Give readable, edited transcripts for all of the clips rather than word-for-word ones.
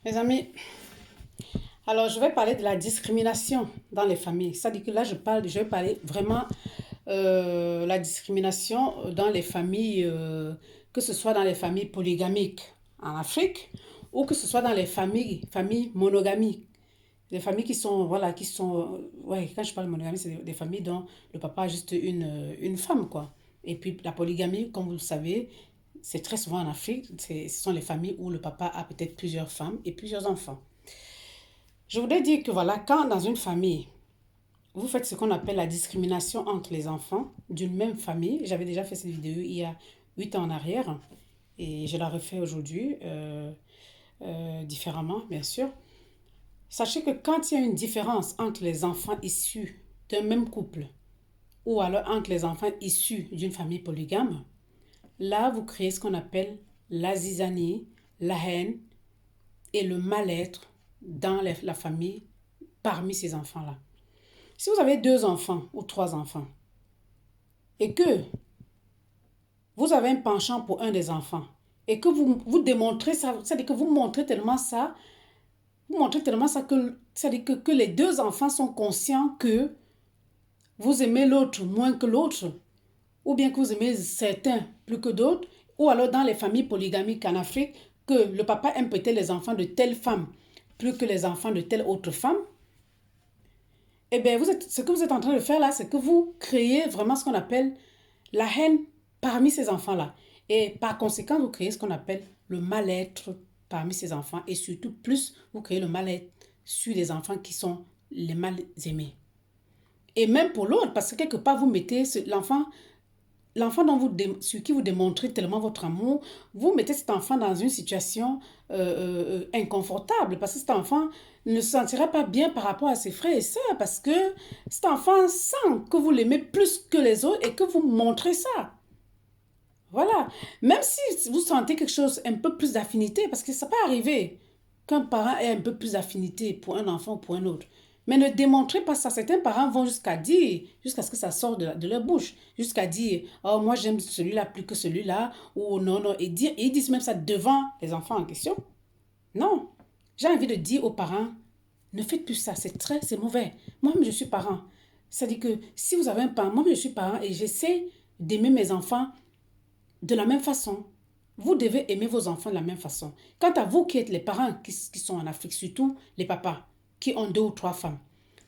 Mes amis, alors je vais parler de la discrimination dans les familles. C'est-à-dire que là, je vais parler vraiment la discrimination dans les familles, que ce soit dans les familles polygamiques en Afrique ou que ce soit dans les familles monogamiques. Les familles qui sont, voilà, ouais, quand je parle de monogamie, c'est des familles dont le papa a juste une femme, quoi. Et puis la polygamie, comme vous le savez, c'est très souvent en Afrique, ce sont les familles où le papa a peut-être plusieurs femmes et plusieurs enfants. Je voudrais dire que voilà, quand dans une famille, vous faites ce qu'on appelle la discrimination entre les enfants d'une même famille, j'avais déjà fait cette vidéo il y a 8 ans en arrière, et je la refais aujourd'hui, différemment, bien sûr. Sachez que quand il y a une différence entre les enfants issus d'un même couple, ou alors entre les enfants issus d'une famille polygame, là, vous créez ce qu'on appelle la zizanie, la haine et le mal-être dans la famille parmi ces enfants-là. Si vous avez deux enfants ou trois enfants et que vous avez un penchant pour un des enfants et que vous démontrez ça, c'est-à-dire que vous montrez tellement ça que, c'est-à-dire que les deux enfants sont conscients que vous aimez l'autre moins que l'autre, ou bien que vous aimez certains plus que d'autres, ou alors dans les familles polygamiques en Afrique, que le papa aime peut-être les enfants de telle femme plus que les enfants de telle autre femme, eh bien, ce que vous êtes en train de faire là, c'est que vous créez vraiment ce qu'on appelle la haine parmi ces enfants-là. Et par conséquent, vous créez ce qu'on appelle le mal-être parmi ces enfants. Et surtout, plus vous créez le mal-être sur les enfants qui sont les mal aimés. Et même pour l'autre, parce que quelque part, vous mettez l'enfant sur qui vous démontrez tellement votre amour, vous mettez cet enfant dans une situation inconfortable parce que cet enfant ne se sentira pas bien par rapport à ses frères et sœurs parce que cet enfant sent que vous l'aimez plus que les autres et que vous montrez ça. Voilà. Même si vous sentez quelque chose, un peu plus d'affinité, parce que ça peut arriver qu'un parent ait un peu plus d'affinité pour un enfant ou pour un autre. Mais ne démontrez pas ça. Certains parents vont jusqu'à dire, jusqu'à ce que ça sorte de leur bouche, jusqu'à dire, oh, moi j'aime celui-là plus que celui-là, ou non, non, et ils disent même ça devant les enfants en question. Non. J'ai envie de dire aux parents, ne faites plus ça, c'est mauvais. Moi-même, je suis parent. C'est-à-dire que si vous avez un parent, moi-même, je suis parent et j'essaie d'aimer mes enfants de la même façon. Vous devez aimer vos enfants de la même façon. Quant à vous qui êtes les parents qui sont en Afrique, surtout les papas qui ont deux ou trois femmes,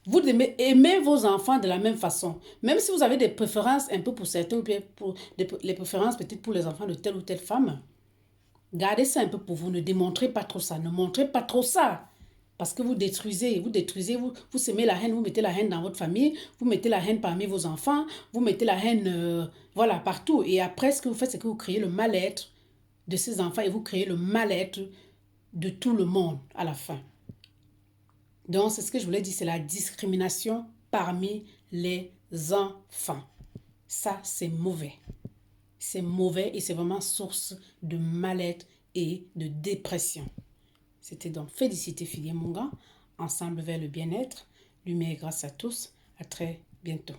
vous devez aimer vos enfants de la même façon. Même si vous avez des préférences un peu pour certains, ou bien pour les préférences peut-être pour les enfants de telle ou telle femme, gardez ça un peu pour vous. Ne démontrez pas trop ça. Ne montrez pas trop ça. Parce que vous semez la haine, vous mettez la haine dans votre famille, vous mettez la haine parmi vos enfants, vous mettez la haine, voilà, partout. Et après, ce que vous faites, c'est que vous créez le mal-être de ces enfants et vous créez le mal-être de tout le monde à la fin. Donc, c'est ce que je voulais dire, c'est la discrimination parmi les enfants. Ça, c'est mauvais. C'est mauvais et c'est vraiment source de mal-être et de dépression. C'était donc Félicité Filier Mongan, ensemble vers le bien-être. Lumière grâce à tous. À très bientôt.